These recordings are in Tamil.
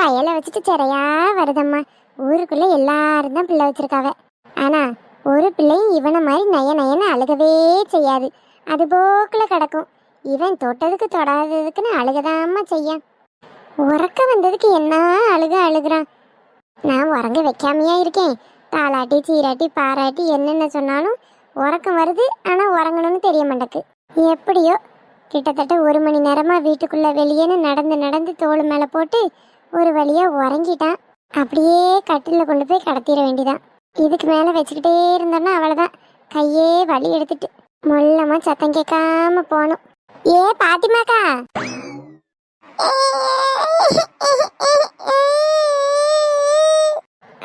பயலை வச்சுட்டு சிறையா வருதம்மா. ஊருக்குள்ள எல்லாரும் தான் பிள்ளை வச்சிருக்காவ. ஆனா ஒரு பிள்ளையும் இவனை மாதிரி நய நயன்னு அழுகவே செய்யாது. அது போக்குல கிடக்கும். இவன் தொட்டதுக்கு தொடாததுக்குன்னு அழுகதாம்மா செய்யான். உறக்க வந்ததுக்கு என்ன அழுகுறான். நான் உறங்க வைக்காமையா இருக்கேன். தாளாட்டி சீராட்டி பாராட்டி என்னென்ன சொன்னாலும் உறக்கம் வருது. ஆனா உறங்கணும்னு தெரிய மாட்டேக்கு. எப்படியோ கிட்டத்தட்ட 1 மணி நேரமா வீட்டுக்குள்ள வெளியேன்னு நடந்து நடந்து தோள் மேல போட்டு ஒரு வழியா உறங்கிட்டான். அப்படியே கட்டில கொண்டு போய் கடத்திட வேண்டிதான். இதுக்கு மேல வச்சுக்கிட்டே இருந்தோன்னா அவ்வளவுதான். கையே வலி எடுத்துட்டு மொல்லமா சத்தம் கேட்காம போகணும். ஏ பாத்திமாக்கா,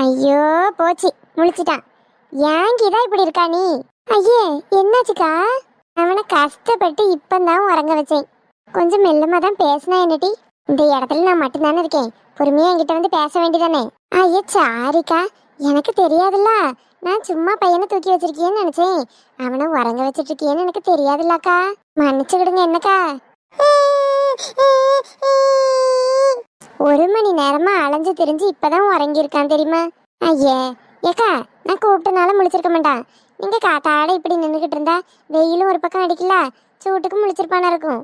ஐயோ போச்சு, முழிச்சிட்டான். ஏங்கிதான் இப்படி இருக்கா நீ? ஐயே என்னாச்சுக்கா? அவனை கஷ்டப்பட்டு இப்பந்தான் உறங்க வச்சேன். கொஞ்சம் மெல்லமா தான் பேசினா என்னட்டி? இந்த இடத்துல நான் மட்டும்தானே இருக்கேன். பொறுமையா என்கிட்ட வந்து பேச வேண்டியதானே? ஐயா சாரிக்கா, எனக்கு தெரியாதுல்ல. நான் சும்மா பையனை தூக்கி வச்சிருக்கியேன்னு நினைச்சேன். அவனை உறங்க வச்சிட்டு இருக்கியேன்னு எனக்கு தெரியாதுல்லக்கா. மன்னிச்சுக்கிடுங்க என்னக்கா. 1 மணி நேரமா அலைஞ்சு திரிஞ்சு இப்பதான் உறங்கியிருக்கான் தெரியுமா? ஐயே ஏக்கா, நான் கூப்பிட்டனால முழிச்சிருக்க மாட்டான். நீங்க காத்தாட இப்படி நின்றுகிட்டு இருந்தா வெயிலும் ஒரு பக்கம் அடிக்கல, சூட்டுக்கு முழிச்சிருப்பானா இருக்கும்.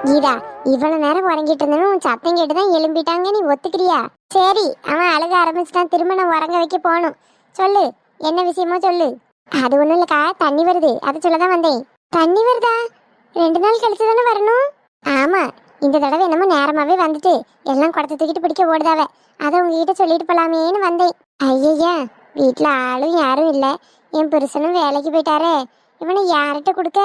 கீதா, இவ்வளவு நேரம் உறங்கிட்டு இருந்தேன்னு உன் சத்தம் கேட்டுதான் எழும்பிட்டாங்க. நீ ஒத்துக்கிறியா? சரி, அவன் அழுக ஆரம்பிச்சுட்டான். திரும்ப நான் உறங்க வைக்க போகணும். சொல்லு, என்ன விஷயமோ சொல்லு. அது ஒண்ணும் இல்லக்கா, தண்ணி வருது, அதை சொல்லதான் வந்தேன். தண்ணி வருதா? 2 நாள் கழிச்சு தானே வரணும்? ஆமா, இந்த தடவை என்னமோ நேரமாவே வந்துட்டு எல்லாம் குடத்தை தூக்கிட்டு பிடிக்க ஓடுதாவ. அதை உங்ககிட்ட சொல்லிட்டு போலாமேன்னு வந்தேன். ஐயா, வீட்டுல ஆளும் யாரும் இல்ல. என் புருஷனும் வேலைக்கு போயிட்டாரே. இவனை யார்கிட்ட கொடுக்க?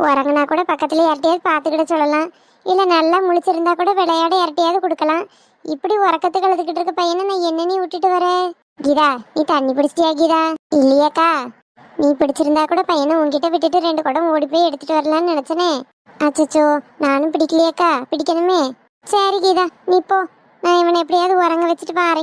உறங்கினா கூட பக்கத்துல யார்ட்டையாவது பார்த்துக்கிட சொல்லலாம். இல்ல நல்லா முழிச்சிருந்தா கூட விளையாட யார்ட்டையாவது கொடுக்கலாம். இப்படி உறக்கத்துக்கு அழுதுகிட்டு இருக்க பையனை நான் என்ன நீ விட்டுட்டு வர? கீதா, நீ தண்ணி பிடிச்சிட்டியா கீதா? இல்லையாக்கா, நீ பிடிச்சிருந்தா கூட பையனை உன்கிட்ட விட்டுட்டு 2 குடம் ஓடி போய் எடுத்துட்டு வரலான்னு நினைச்சனே. அச்சச்சோ, நானும் பிடிக்கலையாக்கா, பிடிக்கணுமே. சரி கீதா, நீ போ, நான் இவனை எப்படியாவது உறங்க வச்சுட்டு பாரு.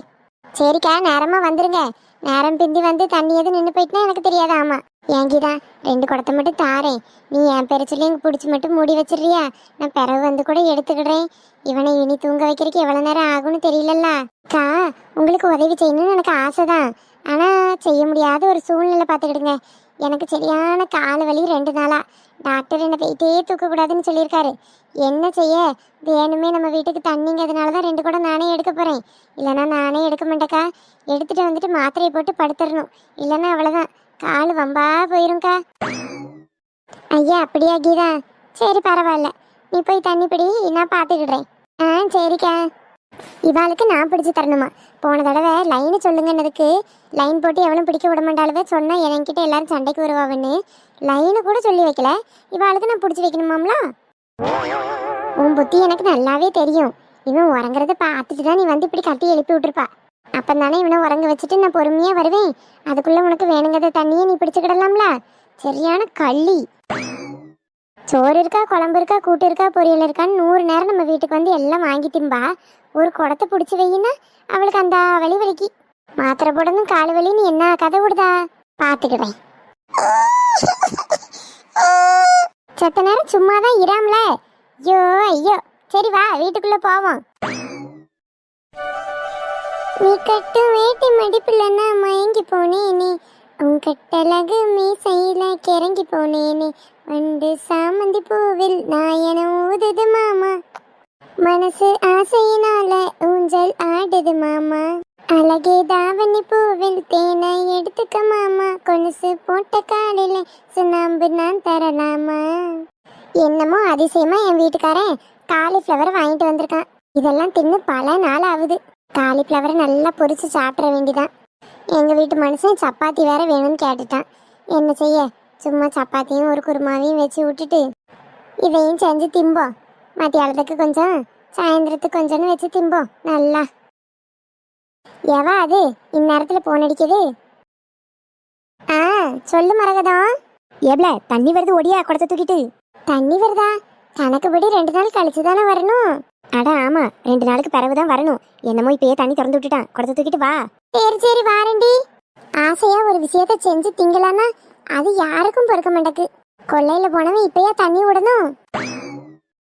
சரிக்கா, நேரமா வந்துருங்க. நேரம் பிந்தி வந்து தண்ணி எது நின்று போயிட்டுனா எனக்கு தெரியாது. ஆமா, ஏன் கீதா, 2 குடத்தை மட்டும் தாரேன். நீ என் பேரை சொல்லி எங்க பிடிச்சி மட்டும் மூடி வச்சிடுறியா? நான் பிறகு வந்து கூட எடுத்துக்கிடுறேன். இவனை இனி தூங்க வைக்கிறதுக்கு எவ்வளவு நேரம் ஆகும்னு தெரியலல்ல. அக்கா, உங்களுக்கு உதவி செய்யணும்னு எனக்கு ஆசைதான். ஆனா செய்ய முடியாத ஒரு சூழ்நிலை பார்த்துக்கிடுங்க. எனக்கு சரியான கால் வலி 2 நாளா. டாக்டர் என்னை வெயிட்டே தூக்கக்கூடாதுன்னு சொல்லியிருக்காரு. என்ன செய்ய, வேணுமே நம்ம வீட்டுக்கு தண்ணிங்கிறதுனால தான் 2 குடம் நானே எடுக்க போறேன். இல்லைன்னா நானே எடுக்க மாட்டேக்கா. எடுத்துட்டு வந்துட்டு மாத்திரையை போட்டு படுத்துடணும். இல்லைன்னா அவ்வளோதான், கால் வம்பா போயிரும்க்கா. ஐயா அப்படியா கீதா? சரி பரவாயில்ல, நீ போய் தண்ணி பிடி, நான் பார்த்துக்கிடுறேன். ஆ சரிக்கா. இவாளுக்கு நான் பிடிச்சி தரணுமா? போன தடவை லைனு சொல்லுங்கன்னதுக்கு லைன் போட்டு எவளும் பிடிக்க விட மாட்டாளுவே. சொன்னா என்கிட்ட எல்லாரும் சண்டைக்கு வருவாங்கன்னு லைனு கூட சொல்லி வைக்கல. இவாளுக்கு நான் பிடிச்சி வைக்கணுமாம்ல? உன் புத்தி எனக்கு நல்லாவே தெரியும். இவன் உறங்குறத பார்த்துட்டு தான் நீ வந்து இப்படி கட்டி எழுப்பி விட்டுருப்பா. அப்பந்தானே இவனை உறங்க வச்சுட்டு நான் பொறுமையா வருவேன். அதுக்குள்ள உனக்கு வேணுங்கிறத தண்ணியை நீ பிடிச்சுக்கிடலாம்ல. சரியான கள்ளி. சோறு இருக்கா, குழம்பு இருக்கா, கூட்டு இருக்கா, பொரியல் இருக்கான்னு 100 நேரம் நம்ம வீட்டுக்கு வந்து எல்லாம் வாங்கி திம்பா. ஒரு குடத்தை பிடிச்சி வையினா அவளுக்கு அந்த வலி வலிக்கு மாத்திரை போடணும். கால் வலி நீ என்ன கதை விடுதா? பார்த்துக்கிடுறேன். சத்த நேரம் சும்மாதான் இராமல. ஐயோ ஐயோ, சரி வா வீட்டுக்குள்ள போவோம். நீ கட்டு வேட்டி மடிப்புல நான் மயங்கி போனேனே, உன் கட்டழகு மீசையில கிறங்கி போனேனே, வண்டு சாமந்தி பூவில் நாயன ஊதுது மாமா, மனசு ஆசையினால ஊஞ்சல் ஆடுது மாமா, அழகே தாவணி பூவில் தேனை எடுத்துக்க மாமா, கொலுசு போட்ட காலில சுண்ணாம்பு நான் தரலாமா. என்னமோ அதிசயமா என் வீட்டுக்காரன் காலிஃப்ளவர் வாங்கிட்டு வந்திருக்கான். இதெல்லாம் தின்னு பல நாள் ஆகுது. காலிஃப்ளவரை நல்லா பொரிச்சு சாப்பிட வேண்டிதான். எங்க வீட்டு மனுஷன் சப்பாத்தி வேற வேணும்னு கேட்டுட்டான். என்ன செய்ய, சும்மா சப்பாத்தியும் ஒரு குருமாவையும் வச்சு விட்டுட்டு இதையும் செஞ்சு திம்போம். மத்தியானத்துக்கு கொஞ்சம், சாயந்தரத்துக்கு கொஞ்சம்னு வச்சு திம்போம் நல்லா. எவா அது இந்நேரத்துல போன் அடிக்குது? ஆ சொல்லு மரகதம். எவ்வள தண்ணி வருது, ஒடியா குடத்தை தூக்கிட்டு. தண்ணி வருதா? கணக்குப்படி 2 நாள் கழிச்சு தானே வரணும். அட ஆமா, 2 நாளுக்கு பிறகுதான் வரணும். என்னமோ இப்பயே தண்ணி திறந்து விட்டுட்டான், குடத்தை தூக்கிட்டு வா. சரி சரி வாரண்டி. ஆசையா ஒரு விஷயத்த செஞ்சு திங்கலான்னா அது யாருக்கும் பொறுக்க மாட்டேக்கு. கொள்ளையில போனவன் இப்பயா தண்ணி விடணும்?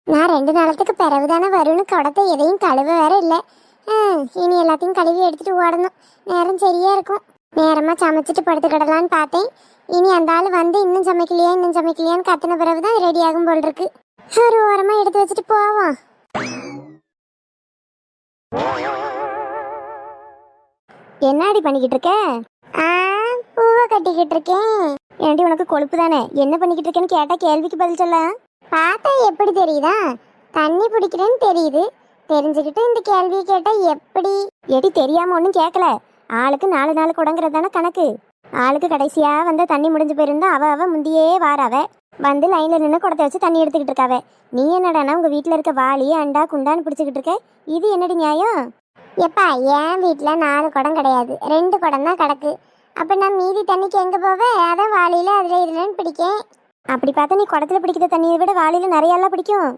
நான் 2 நாளத்துக்கு பிறகுதானே வரும்னு குடத்தை எதையும் கழுவ வேற இல்லை. இனி எல்லாத்தையும் கழுவி எடுத்துட்டு ஓடணும். நேரம் சரியா இருக்கும். நேரமா சமைச்சிட்டு படுத்து கிடலான்னு பார்த்தேன். இனி அந்த ஆள் வந்து இன்னும் சமைக்கலையான்னு கத்தின பிறகுதான் ரெடி ஆகும் போல் இருக்கு. ஒரு ஓரமா எடுத்து வச்சுட்டு போவோம். என்னடி பண்ணிக்கிட்டு இருக்க? பூவை கட்டிக்கிட்டு இருக்கேன். ஏன்டி உனக்கு கொழுப்பு தானே? என்ன பண்ணிக்கிட்டு இருக்கேன்னு கேட்டா கேள்விக்கு பதில் சொல்ல. பார்த்தா எப்படி தெரியுதா? தண்ணி பிடிக்கிறேன்னு தெரியுது. தெரிஞ்சுக்கிட்டு இந்த கேள்வியை கேட்டா எப்படி? எடி தெரியாம ஒன்றும் கேட்கல. ஆளுக்கு 4 குடங்கிறது தானே கணக்கு. ஆளுக்கு கடைசியா வந்து தண்ணி முடிஞ்சு போயிருந்தா அவ முந்தியே வாராவ வந்து லைன்ல நின்று குடத்தை வச்சு தண்ணி எடுத்துக்கிட்டு இருக்காவ. நீ என்னடானா உங்க வீட்டுல இருக்க வாளி அண்டா குண்டான்னு பிடிச்சிக்கிட்டு இருக்க. இது என்னடி நியாயம்? எப்பா என் வீட்டுல 4 குடம் கிடையாது, 2 குடம் தான் கிடக்கு. அப்ப நான் மீதி தண்ணிக்கு எங்க போவேன்? அதான் வாளியில அதுல இதுலன்னு பிடிக்கேன். அப்படி பார்த்தா நீ குடத்துல பிடிக்கிற தண்ணியை விட வாளியில நிறைய எல்லாம் பிடிக்கும்.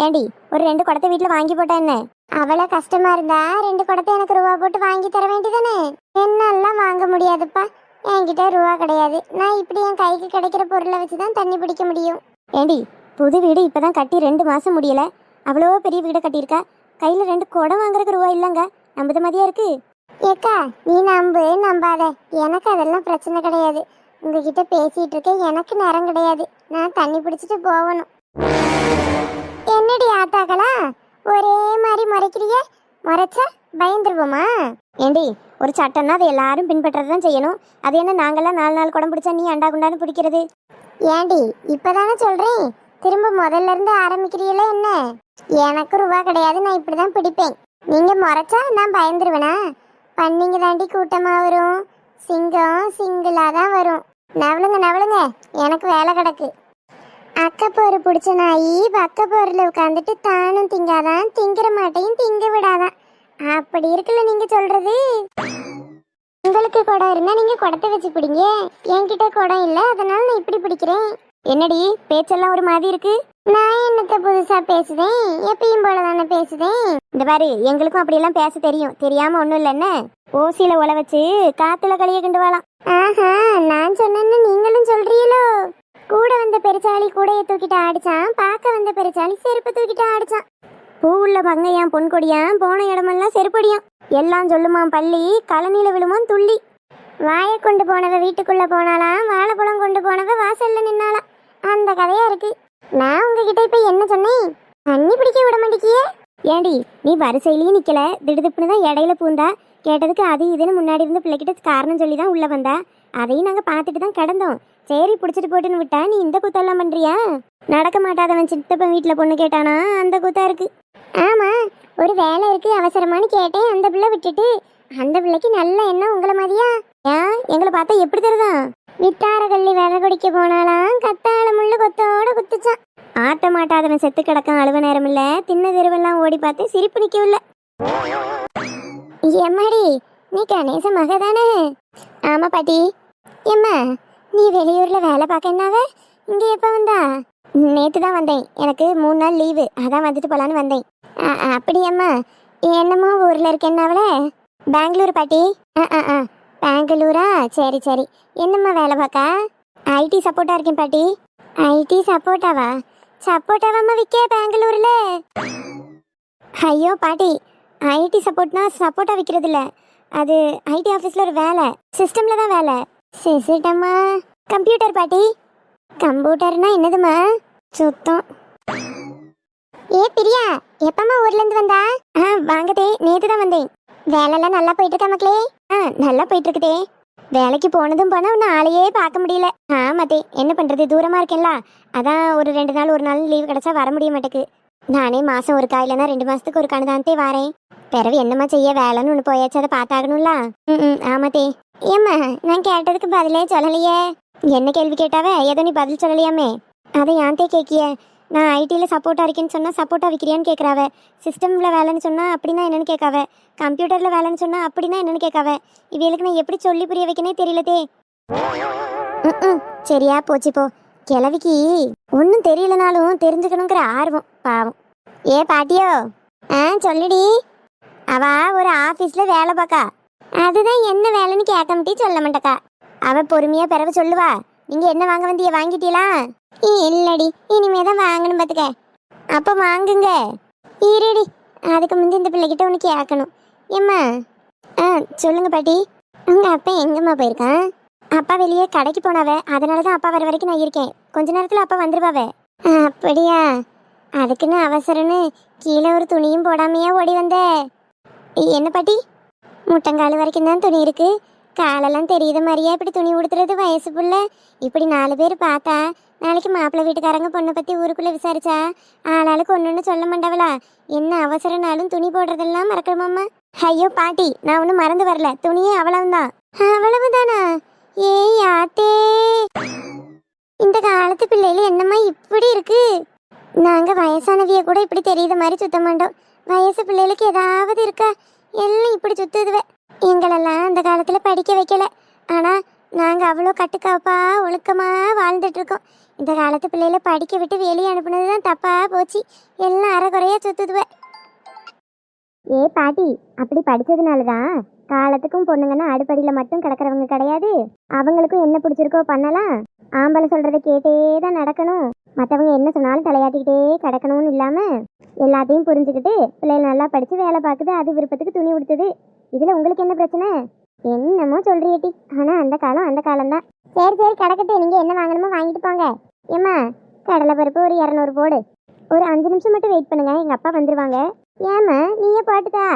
ஏண்டி ஒரு 2 குடத்தை வீட்டுல வாங்கி போட்டா என்ன? அவ்வளோ கஷ்டமா இருந்தா 2 குடத்தை எனக்கு ரூபா போட்டு வாங்கி தர வேண்டியதானே? என்னெல்லாம் வாங்க முடியாதுப்பா, என்கிட்ட ரூபா கிடையாது. நான் இப்படி என் கைக்கு கிடைக்கிற பொருளை வச்சுதான் தண்ணி பிடிக்க முடியும். ஏண்டி புது வீடு இப்பதான் கட்டி 2 மாசம் முடியல, அவ்வளோ பெரிய வீடை கட்டியிருக்கா, கையில 2 குடம் வாங்குறதுக்கு ரூபா இல்லைங்க. நம்புத மாதிரியா இருக்கு. ஏக்கா நீ நம்பாத, எனக்கு அதெல்லாம் பிரச்சனை கிடையாது. உங்ககிட்ட பேசிட்டு இருக்க எனக்கு நேரம் கிடையாது. நான் தண்ணி பிடிச்சிட்டு போகணும். என்னடி ஆத்தாக்களா ஒரே மாதிரி முறைக்கிறிய? முறைச்சா பயந்துருவோமா? ஏண்டி ஒரு சட்டம்னா அதை எல்லாரும் பின்பற்றதான் செய்யணும். அது என்ன நாங்கெல்லாம் 4 குடம் பிடிச்சா நீ அண்டா குண்டான்னு பிடிக்கிறது? ஏண்டி இப்பதானே சொல்றேன், திரும்ப முதல்ல இருந்து ஆரம்பிக்கிறீங்களா என்ன? எனக்கு ரூபா கிடையாது, நான் இப்படிதான் பிடிப்பேன். நீங்க முறைச்சா நான் பயந்துருவேனா? பண்ணிங்க தாண்டி கூட்டமா வரும், சிங்கம் சிங்கிளா தான் வரும். நவளுங்க எனக்கு வேலை கிடக்கு. அக்கப்போரு பிடிச்ச நாயி பக்கப்போரில் உட்காந்துட்டு தானும் திங்காதான், திங்கிற மாட்டையும் திங்க விடாதான். அப்படி இருக்குல்ல நீங்க சொல்றது. உங்களுக்கு குடம் இருந்தா நீங்க குடத்தை வச்சு பிடிங்க. என்கிட்ட குடம் இல்லை, அதனால நான் இப்படி பிடிக்கிறேன். என்னடி பேச்செல்லாம் ஒரு மாதிரி இருக்கு? நான் என்னத்த புதுசா பேசுதேன்? எப்பயும் போலதானே பேசுதேன். இந்த பாரு எங்களுக்கும் அப்படியெல்லாம் பேச தெரியும், தெரியாம ஒண்ணும் இல்லை. என்ன ஓசியில உல வச்சு காத்துல களிய கிண்டு வாழலாம். ஆஹா நான் சொன்னேன்னு நீங்களும் சொல்றீங்களோ? கூட வந்த பெருச்சாளி கூடைய தூக்கிட்டு ஆடிச்சான், பார்க்க வந்த பெருச்சாளி செருப்பு தூக்கிட்டு ஆடிச்சான். பூ உள்ள பங்கையான் பொன்கொடியான், போன இடமெல்லாம் செருப்படியான். எல்லாம் சொல்லுமான் பள்ளி, கழனில விழுமான் துள்ளி. வாயை கொண்டு போனவ வீட்டுக்குள்ள போனாலாம், வாழைப்பழம் கொண்டு போனவ வாசல்ல நின்னாலாம். அந்த கதையா இருக்கு. நான் உங்ககிட்ட இப்ப என்ன சொன்னேன்? தண்ணி பிடிக்க விட மாட்டேங்கியே. ஏண்டி நீ வரிசையிலயும் நிக்கல, திடுதுப்புன்னு தான் இடையில பூந்தா. கேட்டதுக்கு அது இதுன்னு முன்னாடி இருந்து பிள்ளைகிட்ட காரணம் சொல்லி தான் உள்ள வந்தா. அதையும் நாங்க பார்த்துட்டு தான் கிடந்தோம். சரி பிடிச்சிட்டு போட்டுன்னு விட்டா நீ இந்த கூத்தெல்லாம் பண்றியா? நடக்க மாட்டாதவன் சித்தப்பன் வீட்டுல பொண்ணு கேட்டானா, அந்த கூத்தா இருக்கு. ஆமா ஒரு வேலை இருக்கு அவசரமானு கேட்டேன், அந்த பிள்ளை விட்டுட்டு. அந்த பிள்ளைக்கு நல்ல எண்ணம் உங்களை மாதிரியா? ஏன் எங்களை பார்த்தா எப்படி தருதான்? வித்தார கள்ளி வேலை குடிக்க போனாலாம், கத்தாழ முள்ளு கொத்தோட குத்துச்சான். ஆட்ட மாட்டாதவன் செத்து கிடக்கான், அழுவ நேரம் இல்ல. தின்ன தெருவெல்லாம் ஓடி பார்த்து சிரிப்பு நிக்கவில்லை. எம்மாடி நீ கணேச மக தானே? ஆமா பாட்டி. எம்மா நீ வெளியூர்ல வேலை பார்க்க என்னாவ? இங்க எப்ப வந்தா? நேத்து தான் வந்தேன், எனக்கு 3 நாள் லீவு, அதான் வந்துட்டு போலான்னு வந்தேன். அப்படியம்மா என்னமோ ஊர்ல இருக்க என்னாவல? பெங்களூர் பாட்டி. பெங்களூரா? சரி சரி. என்னம்மா வேலை பார்க்க? ஐடி சப்போர்ட்டா இருக்கேன் பாட்டி. ஐடி சப்போர்ட்டாவா? சப்போர்ட்டாவாம்மா விற்க பெங்களூர்ல? ஐயோ பாட்டி, ஐடி சப்போர்ட்னா சப்போர்ட்டா விற்கிறது இல்லை, அது ஐடி ஆஃபீஸில் ஒரு வேலை, சிஸ்டமில் தான் வேலை. சிஸ்டமா? கம்ப்யூட்டர் பாட்டி. கம்ப்யூட்டர்னா என்னதுமா? சுத்தம். ஏ பிரியா எப்பமா ஊர்லேருந்து வந்தா? வாங்கதே, நேற்று தான் வந்தேன். வேலைலாம் நல்லா போயிட்டு இருக்கா மக்களே? நல்லா போயிட்டு இருக்குதே. வேலைக்கு போனதும் போனால் ஒன்றும் ஆளையே பார்க்க முடியல. ஆமாத்தே என்ன பண்ணுறது, தூரமாக இருக்கேன்ல, அதான் ஒரு 2 நாள் ஒரு நாள் லீவ் கிடச்சா வர முடிய மாட்டேக்கு. நானே மாதம் ஒரு இல்லைன்னா 2 மாதத்துக்கு ஒரு கணதான்த்தே வரேன். பிறகு என்னம்மா செய்ய, வேலைன்னு ஒன்று போயாச்சு, அதை பார்த்தாகணும்ல. ஆமாத்தே. ஏம்மா நான் கேட்டதுக்கு பதிலே சொல்லலையே. என்ன கேள்வி கேட்டாவே ஏதோ நீ பதில் சொல்லலையாமே, அதை யான்தே கேட்கிய? நான் ஐடியில் சப்போர்ட்டாக இருக்கேன்னு சொன்னால் சப்போர்ட்டாக விற்கிறியான்னு கேட்குறாவ. சிஸ்டமில் வேலைன்னு சொன்னால் அப்படின்னா என்னென்னு கேட்காவ. கம்ப்யூட்டரில் வேலைன்னு சொன்னால் அப்படின்னா என்னென்னு கேட்காவ. இவளுக்கு நான் எப்படி சொல்லி புரிய வைக்கனே தெரியலதே. சரியா போச்சு போ. கிழவிக்கு ஒன்றும் தெரியலனாலும் தெரிஞ்சுக்கணுங்கிற ஆர்வம் பாவம். ஏ பாட்டியோ? சொல்லுடி. அவ ஒரு ஆஃபீஸில் வேலை பார்க்கா, அதுதான் என்ன வேலைன்னு கேட்க மாட்டி சொல்ல மாட்டக்கா. அவ பொறுமையாக பிறகு சொல்லுவா. நீங்கள் என்ன வாங்க வந்திய, வாங்கிட்டீங்களா? இல்லடி இனிமே தான் வாங்கணும் பார்த்துக்க. அப்ப வாங்குங்க. இருடி, அதுக்கு முந்தி இந்த பிள்ளைகிட்ட ஒன்று கேட்கணும். ஏம்மா, ஆ சொல்லுங்க பாட்டி. உங்க அப்பா எங்கம்மா போயிருக்கான்? அப்பா வெளியே கடைக்கு போனாவ, அதனால தான் அப்பா வர வரைக்கும் நான் இருக்கேன். கொஞ்ச நேரத்தில் அப்பா வந்துருவாவே. அப்படியா? அதுக்குன்னு அவசரன்னு கீழே ஒரு துணியும் போடாமையா ஓடி வந்த? என்ன பாட்டி, முட்டங்கால் வரைக்கும் தான் துணி இருக்கு, காலெல்லாம் தெரியுத மாதிரியா இப்படி துணி உடுத்துறது? வயசு புள்ள இப்படி 4 பேர் பார்த்தா நாளைக்கு மாப்பிள்ளை வீட்டுக்காரங்க பொண்ணை பற்றி ஊருக்குள்ளே விசாரிச்சா ஆளாளுக்கு ஒன்று சொல்ல மாட்டாவளா? என்ன அவசரனாலும் துணி போடுறதெல்லாம் மறக்கணுமாம்மா? ஐயோ பாட்டி, நான் ஒன்றும் மறந்து வரல, துணியே அவ்வளவுதான். அவ்வளவுதானா? ஏய் ஆத்தே, இந்த காலத்து பிள்ளைகள் என்னம்மா இப்படி இருக்கு? நாங்க வயசானவிய கூட இப்படி தெரியுத மாதிரி சுத்த மாட்டோம். வயசு பிள்ளைகளுக்கு ஏதாவது இருக்கா? எல்லாம் இப்படி சுத்துதுவே. எங்களெல்லாம் அந்த காலத்துல படிக்க வைக்கல, ஆனா நாங்க அவ்வளோ கட்டுக்காப்பா ஒழுக்கமா வாழ்ந்துட்டு இருக்கோம். இந்த காலத்து பிள்ளைகளை படிக்க விட்டு வெளியே அனுப்புனதுதான் தப்பா போச்சு. எல்லாம் அரைக்குறையா சுத்துதுவே. ஏ பாட்டி, அப்படி படிச்சதுனாலதான் காலத்துக்கும் பொண்ணுங்கன்னா அடுப்படியில் மட்டும் கிடக்கிறவங்க கிடையாது. அவங்களுக்கும் என்ன பிடிச்சிருக்கோ பண்ணலாம். ஆம்பளை சொல்றதை கேட்டே தான் நடக்கணும். மற்றவங்க என்ன சொன்னாலும் தலையாட்டிக்கிட்டே கிடக்கணும்னு இல்லாமல் எல்லாத்தையும் புரிஞ்சுக்கிட்டு பிள்ளைகள் நல்லா படித்து வேலை பார்க்குது, அது விருப்பத்துக்கு துணி உடுத்துது. இதில் உங்களுக்கு என்ன பிரச்சனை? என்னமோ சொல்றியட்டி, ஆனால் அந்த காலம் அந்த காலம்தான். சரி சரி கிடக்கட்டு, நீங்கள் என்ன வாங்கணுமோ வாங்கிட்டு போங்க. ஏம்மா, கடலை பருப்பு ஒரு 200 போடு. ஒரு 5 நிமிஷம் மட்டும் வெயிட் பண்ணுங்க, எங்கள் அப்பா வந்துடுவாங்க. ஏம்மா, நீயே பாட்டுதா?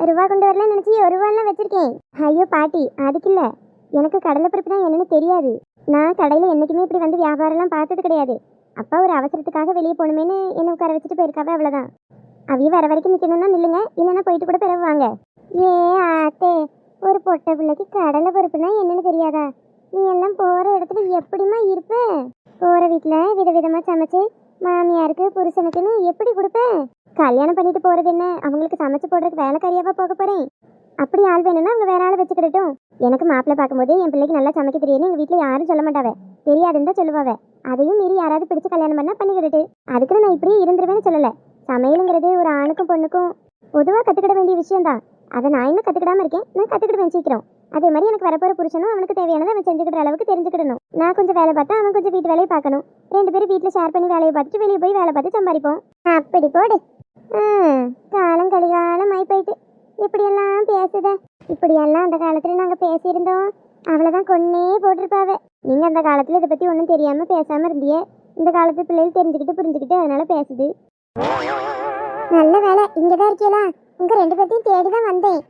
ரூபா கொண்டு வரலன்னு நினச்சி 1 ரூபாலாம் வச்சிருக்கேன். ஐயோ பாட்டி, அதுக்கு இல்லை, எனக்கு கடலை பருப்பு தான் என்னன்னு தெரியாது. நான் கடையில் என்றைக்குமே இப்படி வந்து வியாபாரம்லாம் பார்த்தது கிடையாது. அப்பா ஒரு அவசரத்துக்காக வெளியே போகணுமேனு என்னை உட்கார வச்சுட்டு போயிருக்காவே, அவ்வளோதான். அவைய வர வரைக்கும் நிற்கணும்னா நில்லுங்க, இல்லைன்னா போயிட்டு கூட பிறகு வாங்க. ஏ ஆத்தே, ஒரு பொட்டை பிள்ளைக்கு கடலை பருப்புனா என்னன்னு தெரியாதா? நீ எல்லாம் போகிற இடத்துல எப்படிமா இருப்ப? போகிற வீட்டில் விதவிதமாக சமைச்சு மாமியாருக்கு புருஷனுக்குன்னு எப்படி கொடுப்பேன்? கல்யாணம் பண்ணிட்டு போகிறது என்ன, அவங்களுக்கு சமைச்சு போடுறதுக்கு வேலைக்காரியாவா போக போகிறேன்? அப்படி ஆள் வேணும்னா அவங்க வேற ஆளை வச்சுக்கிட்டோம். எனக்கு மாப்பிள்ளை பார்க்கும்போது என் பிள்ளைக்கு நல்லா சமைக்க தெரியும்னு எங்கள் வீட்டில் யாரும் சொல்ல மாட்டாவே, தெரியாதுன்னு தான் சொல்லுவாவே. அதையும் மீறி யாராவது பிடிச்சி கல்யாணம் பண்ணால் பண்ணிக்கிட்டு, அதுக்குன்னு நான் இப்படியே இருந்துருவேன்னு சொல்லலை. சமையலுங்கிறது ஒரு ஆணுக்கும் பொண்ணுக்கும் பொதுவாக கற்றுக்கிட வேண்டிய விஷயம்தான். அதை நான் இன்னும் கற்றுக்கிடாமல் இருக்கேன், நான் கற்றுக்கிடுவேன் சீக்கிரம். அதே மாதிரி எனக்கு வரப்போகிற புருஷனும் அவனுக்கு தேவையானதை அவன் செஞ்சுக்கிற அளவுக்கு தெரிஞ்சுக்கிடணும். நான் கொஞ்சம் வேலை பார்த்தா அவன் கொஞ்சம் வீட்டு வேலையை பார்க்கணும். 2 பேரும் வீட்டில் ஷேர் பண்ணி வேலையை பார்த்துட்டு வெளியே போய் வேலை பார்த்து சம்பாதிப்போம். அப்படி போடு. காலம் கலிகாலம் ஆகி போயிட்டு இப்படியெல்லாம் பேசுத. இப்படியெல்லாம் அந்த காலத்தில் நாங்கள் பேசியிருந்தோம், அவ்வளோதான் கொன்னே போட்டிருப்பாவே. நீங்கள் அந்த காலத்தில் இதை பற்றி ஒன்றும் தெரியாமல் பேசாமல் இருந்தியே. இந்த காலத்து பிள்ளைகள் தெரிஞ்சுக்கிட்டு புரிஞ்சுக்கிட்டு அதனால பேசுது. நல்ல வேலை, இங்கே தான் இருக்கீங்களா? உங்கள் 2 பேர்த்தையும் தேடி தான் வந்தேன்.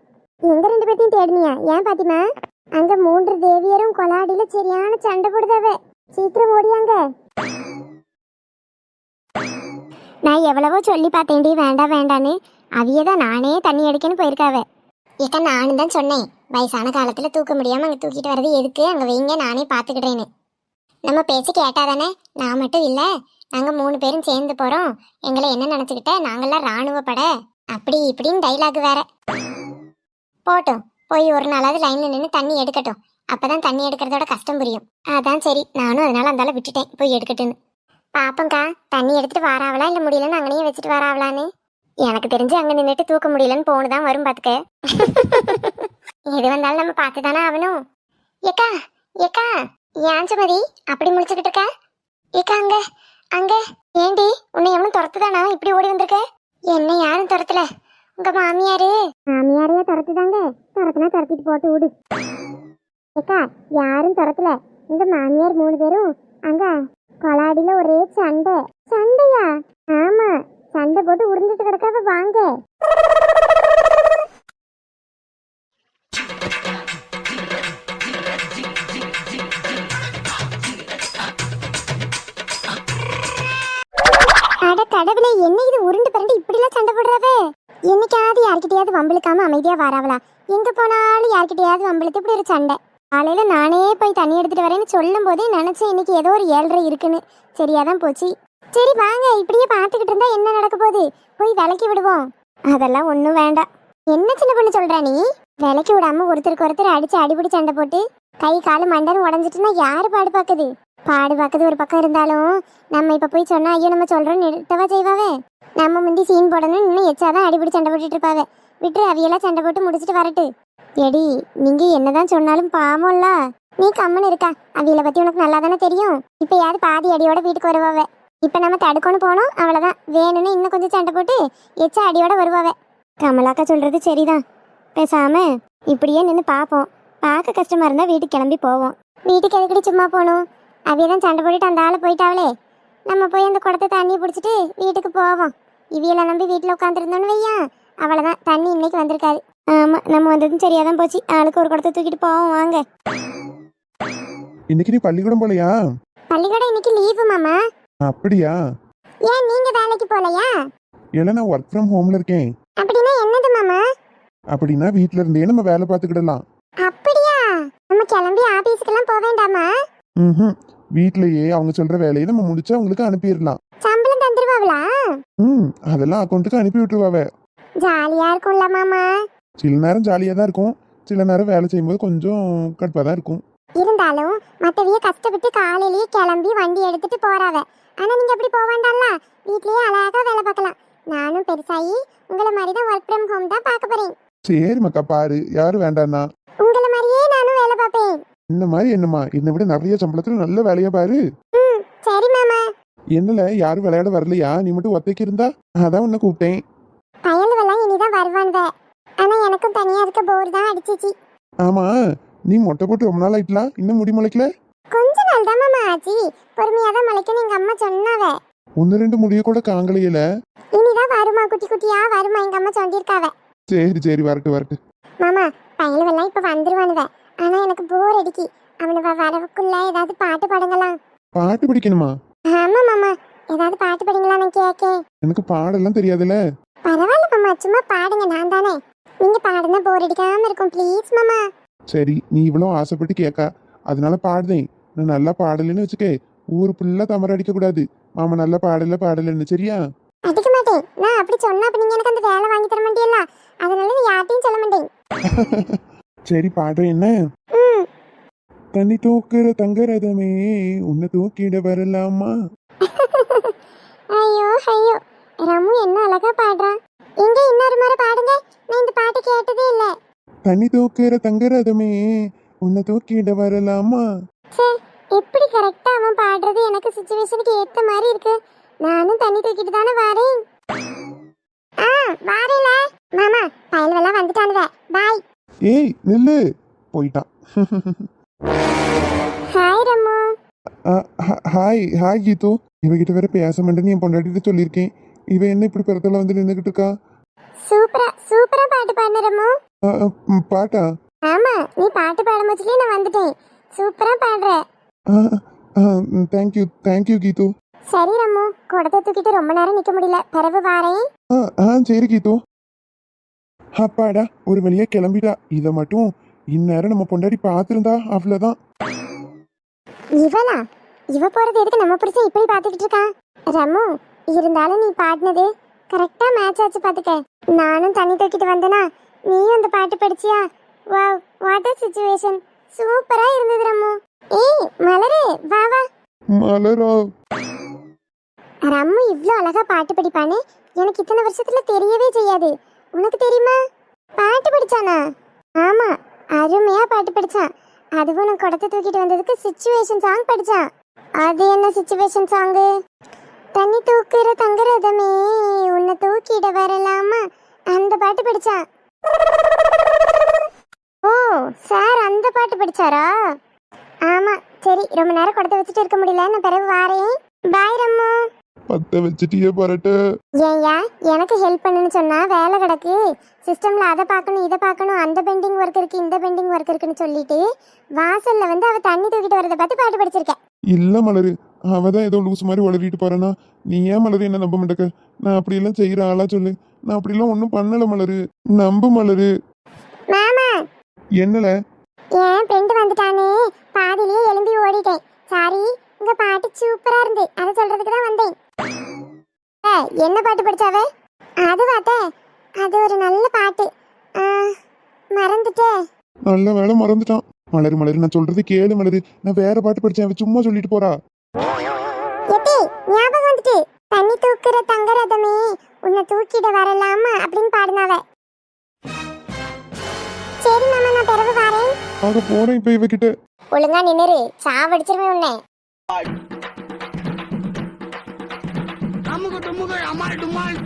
எங்க 2 பேர்த்தையும் தேடினியா? ஏன் பாத்திமா, அங்க 3 தேவியரும் கொலாடியில சரியான சண்டை போடுதாவே. சீக்கிரம் ஓடியாங்க. நான் எவ்வளவோ சொல்லி பார்த்தேன்டி வேண்டாம் வேண்டான்னு, அவியதான் நானே தண்ணி அடிக்கன்னு போயிருக்காவே. ஏக்கா, நானும் தான் சொன்னேன், வயசான காலத்துல தூக்க முடியாம அங்கே தூக்கிட்டு வர்றது எதுக்கு, அங்கே வைங்க நானே பார்த்துக்கிட்டேன்னு. நம்ம பேச்சு கேட்டாதானே? நான் மட்டும் இல்லை, நாங்கள் 3 பேரும் சேர்ந்து போகிறோம், எங்களை என்ன நினச்சிக்கிட்ட, நாங்கள்லாம் இராணுவ படை அப்படி இப்படின்னு டைலாக் வேற. போட்டும், போய் ஒரு நாளாவது லைனில் நின்று தண்ணி எடுக்கட்டும், அப்போதான் தண்ணி எடுக்கிறதோட கஷ்டம் புரியும். அதான் சரி, நானும் அதனால அந்தால விட்டுட்டேன், போய் எடுக்கட்டுன்னு. பாப்பங்கா, தண்ணி எடுத்துட்டு வாராவளா இல்லை முடியலன்னு அங்கனையே வச்சுட்டு வாராவலான்னு. எனக்கு தெரிஞ்சு அங்கே நின்றுட்டு தூக்க முடியலன்னு போனுதான் வரும் பார்த்துக்க. எது வந்தாலும் நம்ம பார்த்து தானே ஆகணும். ஏக்கா ஏக்கா, ஏன் சுமதி அப்படி முடிச்சுக்கிட்டு இருக்க? ஏக்கா, அங்க அங்க ஏண்டி, உன்னை எவனும் துரத்துதானா இப்படி ஓடி வந்திருக்க? என்ன யாரும் துரத்துல, உங்க மாமியாரு. மாமியாரையா துரத்துதாங்க? துரத்துனா துரத்திட்டு போட்டு விடு. ஏக்கா, யாரும் துரத்துல, உங்க மாமியார் 3 பேரும் அங்க கொலாடியில ஒரே சண்டை. சண்டையா? ஆமா, சண்டை போட்டு உருண்டுட்டு கிடக்காவ, வாங்க. அட கடவுளே, என்ன இது உருண்டு பரண்டு இப்படிலாம் சண்டை போடுறாவே? என்னைக்காவது யார்கிட்டயாவது வம்பிழுக்காம அமைதியா வராவளா? எங்க போனாலும் யார்கிட்டயாவது வம்பிழுத்து இப்படி ஒரு சண்டை. காலையில நானே போய் தண்ணி எடுத்துட்டு வரேன்னு சொல்லும் போதே நினைச்சேன் இன்னைக்கு ஏதோ ஒரு 7:30 இருக்குன்னு. சரியாதான் போச்சு. சரி வாங்க, இப்படியே பார்த்துக்கிட்டு இருந்தா என்ன நடக்க போகுது? போய் விலக்கி விடுவோம். அதெல்லாம் ஒன்றும் வேண்டாம். என்ன சின்ன பொண்ணு சொல்ற நீ? விலக்கி விடாம ஒருத்தருக்கு ஒருத்தர் அடிச்சு அடிபடி சண்டை போட்டு கை காலு மண்டன்னு உடஞ்சிட்டுன்னா யாரு பாடு பார்க்குது? பாடு பார்க்குது ஒரு பக்கம் இருந்தாலும் நம்ம இப்ப போய் சொன்னா ஐயோ நம்ம சொல்றோம் நிறுத்தவா செய்வாவே? நம்ம முந்தி சீன் போடணும், இன்னும் எச்சாதான் அடிபடி சண்டை போட்டுட்டு இருப்பாவே. விட்டு அவியெல்லாம் சண்டை போட்டு முடிச்சுட்டு வரட்டு. எடி, நீங்க என்னதான் சொன்னாலும் பாவம்ல. நீ கம்மன்னு இருக்கா, அவியலை பத்தி உனக்கு நல்லா தானே தெரியும். இப்ப யாரு பாதி அடியோட வீட்டுக்கு வருவாவே. இப்ப நம்ம தடுக்கணும் போனோம், அவ்வளவுதான். வேணும்னு இன்னும் கொஞ்சம் சண்டை போட்டு எச்ச அடியோட வருவாவ. கமலாக்கா சொல்றது சரிதான். பேசாம இப்படியே நின்று பார்ப்போம். பார்க்க கஷ்டமா இருந்தா வீட்டுக்கு கிளம்பி போவோம். வீட்டுக்கு எதுக்கடி சும்மா போகணும்? அவையதான் சண்டை போட்டுட்டு அந்த ஆளை போயிட்டாவளே. நம்ம போய் அந்த குடத்தை தண்ணி பிடிச்சிட்டு வீட்டுக்கு போவோம். இவியெல்லாம் நம்பி வீட்டில் உட்காந்துருந்தோன்னு வையா, அவ்வளோதான், தண்ணி இன்னைக்கு வந்திருக்காது. ஆமா, நம்ம வந்ததும் சரியாதான் போச்சு. ஆளுக்கு ஒரு குடத்தை தூக்கிட்டு போவோம் வாங்க. இன்னைக்கு நீ பள்ளிக்கூடம் போலையா? பள்ளிக்கூடம் இன்னைக்கு லீவு மாமா. அப்படியா? ஏன் நீங்க வேலைக்கு போலையா? இல்ல, நான் ஒர்க் ஃப்ரம் ஹோம்ல இருக்கேன். அப்படின்னா என்னது மாமா? அப்படின்னா வீட்ல இருந்தே நம்ம வேலை பார்த்துக்கிடலாம். அப்படியா? நம்ம கிளம்பி ஆபீஸ்க்கெல்லாம் போக வேண்டாமா? வீட்லயே அவங்க சொல்ற வேலையை நம்ம முடிச்சு அவங்களுக்கு அனுப்பிடலாம். சம்பளம் தந்துருவாங்களா? அதெல்லாம் அக்கௌண்ட்டுக்கு அனுப்பி விட்டுருவாவ. ஜாலியா இருக்கும்ல மாமா? சில நேரம் ஜாலியா தான் இருக்கும், சில நேரம் வேலை செய்யும்போது கொஞ்சம் கடுப்பா தான் இருக்கும். இருந்தாலும் மத்தவிய கஷ்டப்பட்டு காலையிலேயே கிளம்பி வண்டி எடுத்துட்டு போறாவ. ஆனா நீங்க அப்படி போக வேண்டாம்ல, வீட்லயே அழகா வேலை பார்க்கலாம். நானும் பெருசாயி உங்களை மாதிரி தான் ஒர்க் ஃப்ரம் ஹோம் தான் பார்க்க போறேன். சரி மக்கா, பாரு, யாரும் வேண்டாம்னா உங்களை மாதிரியே நானும் வேலை பார்ப்பேன். இந்த மாதிரி என்னம்மா, என்னை விட நிறைய சம்பளத்துல நல்ல வேலையா பாரு. சரி மாமா. என்னல, யாரும் விளையாட வரலையா? நீ மட்டும் ஒத்தைக்கு இருந்தா அதான் உன்னை கூப்பிட்டேன். பயலுவெல்லாம் இனிதான் வருவாங்க. ஆனா எனக்கும் தனியா இருக்க போர் தான் அடிச்சிச்சு. ஆமா, நீ மொட்டை போட்டு ரொம்ப நாள் ஆயிட்டலாம், இன்னும் முடி முளைக்கல? கொஞ்ச நாள் தான் மாமா ஆச்சு. பொறுமையா தான் முளைக்கணும் எங்க அம்மா சொன்னாவ. ஒன்னு ரெண்டு முடிய கூட காங்கலையில. இனிதான் வருமா, குட்டி குட்டியா வருமா, எங்க அம்மா சொல்லியிருக்காவ. சரி சரி, வரட்டு. மாமா, பயலுவெல்லாம் இப்ப வந்துருவானுவ. ஆனா எனக்கு போர் அடிக்கி. அவனுவ வரவுக்குள்ள ஏதாவது பாட்டு பாடுங்களாம். பாட்டு படிக்கணுமா? ஆமா மாமா, ஏதாவது பாட்டு பாடுங்களா நான் கேக்கேன். எனக்கு பாடெல்லாம் தெரியாதுல்ல. பரவாயில்ல மாமா, சும்மா பாடுங்க, நான் தானே. நீங்க பாடுனா போர் அடிக்காம இருக்கும், ப்ளீஸ் மாமா. சரி, நீ இவ்வளவு ஆசைப்பட்டு கேட்கா, அதனால பாடுதேன். நான் நல்லா பாடலன்னு வச்சுக்கே, ஊரு ஃபுல்லா தமர அடிக்க கூடாது. மாமா நல்லா பாடலன்னு, சரியா? அடிக்க மாட்டேன். நான் அப்படி சொன்னா அப்ப நீங்க எனக்கு அந்த வேலை வாங்கி தர மாட்டீங்களா? அதனால நீ யார்ட்டையும் சொல்ல மாட்டேன். சரி, பாடுறேன். என்ன? தண்ணி தூக்குற தங்கரதமே, உன்னை தூக்கிட வரலாமா? ஐயோ ஐயோ, ரமு என்ன அழகா பாடுறான். எங்க இன்னொரு முறை பாடுங்க, நான் இந்த பாட்டு கேட்டதே இல்ல. தண்ணி தூக்குற தங்கரதமே, உன்னை தூக்கிட வரலாமா? எப்படி கரெக்டா அவன் பாடுறது எனக்கு சிச்சுவேஷனுக்கு ஏத்த மாதிரி இருக்கு. நானும் தண்ணி தூக்கிட்டு தானே வரேன். வாரேல மாமா, பயல்வெல்லாம் வந்துட்டானுவ. பாய். ஏய் நில்லு, போயிட்டான். ஹாய் ரமு. ஹாய் கீது. இவகிட்ட வேற பேச மாட்டேன்னு என் பொண்டாட்டிட்டு சொல்லியிருக்கேன். இவ என்ன இப்படி பிறத்தல வந்து நின்றுகிட்டு இருக்கா? சூப்பரா பாட்டு பாடுன ரமு. பாட்டா? ஆமா, நீ பாட்டு பாடும் போச்சுலயே நான் வந்துட்டேன். சூப்பரா பாடுற. தேங்க்யூ கீது. சரி ரமு, குடத்தை தூக்கிட்டு ரொம்ப நேரம் நிக்க முடியல, பிறகு வாரேன். சரி கீது. அப்பாடா, ஒரு வழியா கிளம்பிட்டா. இத மட்டும் இந்நேரம் நம்ம பொண்டாடி பாத்துருந்தா அவ்வளவுதான். இவ போறது எதுக்கு நம்ம புடிச்சு இப்படி பாத்துக்கிட்டு இருக்கான்? ரமு, இருந்தாலும் நீ பாடினது கரெக்டா மேட்ச் ஆச்சு பாத்துக்க. நானும் தண்ணி தூக்கிட்டு வந்தனா, நீயும் அந்த பாட்டு படிச்சியா? Wow, what a situation. சூப்பரா இருந்தது ரமு. ஏய் மலரு, வா. மலரா? ரம்மு இவ்ளோ அழகா பாட்டு படிப்பானே எனக்கு இத்தனை வருஷத்துல தெரியவே செய்யாது. உனக்கு தெரியுமா? பாட்டு படிச்சானா? ஆமா, அருமையா பாட்டு படிச்சான். அதுவும் நான் குடத்தை தூக்கிட்டு வந்ததுக்கு சிச்சுவேஷன் சாங் படிச்சான். அது என்ன சிச்சுவேஷன் சாங்கு? தண்ணி தூக்குற தங்கரதமே, உன்னை தூக்கிட வரலாமா, அந்த பாட்டு படிச்சான். ஓ சார், அந்த பாட்டு படிச்சாரா? ஆமா. சரி, ரொம்ப நேரம் குடத்தை வச்சுட்டு இருக்க முடியல, நான் பிறகு வாரேன். பாய் ரம்மு. பத்த வச்சுட்டியே பரட்ட. ஏயா, எனக்கு ஹெல்ப் பண்ணுன்னு சொன்னா வேலை கிடக்கு. சிஸ்டம்ல அதை பார்க்கணும், இதை பார்க்கணும், அந்த பெண்டிங் ஒர்க் இருக்கு, இந்த பெண்டிங் ஒர்க் இருக்குன்னு சொல்லிட்டு வாசல்ல வந்து அவ தண்ணி தூக்கிட்டு வரதை பார்த்து பாட்டு படிச்சிருக்கேன். இல்ல மலரு, அவதான் ஏதோ லூஸ் மாதிரி உளறிட்டு போறானா. நீ ஏன் மலரு என்ன நம்ப மாட்டேக்க? நான் அப்படி எல்லாம் செய்யற ஆளா சொல்லு? நான் அப்படி எல்லாம் ஒன்னும் பண்ணல மலரு, நம்பு மலரு. மாமா, என்னல? ஏன் ஃப்ரெண்ட் வந்துட்டானே, பாதியிலேயே எழும்பி ஓடிட்டேன். சாரி, உங்க பாட்டு சூப்பரா இருந்து, அதை சொல்றதுக்கு தான் வந்தேன். என்ன பாட்டு படிச்சாவே? அது வாத்தே, அது ஒரு நல்ல பாட்டு. மறந்துட்டேன். நல்ல வேலை மறந்துட்டான். மலரு, நான் சொல்றது கேளு மலரு. நான் வேற பாட்டு படிச்சேன், அவ சும்மா சொல்லிட்டு போறா. எட்டி, ஞாபகம் வந்துட்டு. தண்ணி தூக்குற தங்கரதமே, உன்னை தூக்கிட வரலாமா அப்படின்னு பாடினாவ. சரி மாமா, நான் பிறகு வரேன். ஆக போறேன் இப்ப இவகிட்ட. ஒழுங்கா நின்னுரு, சாவடிச்சிருவேன் உன்னை. அமால் டுமால்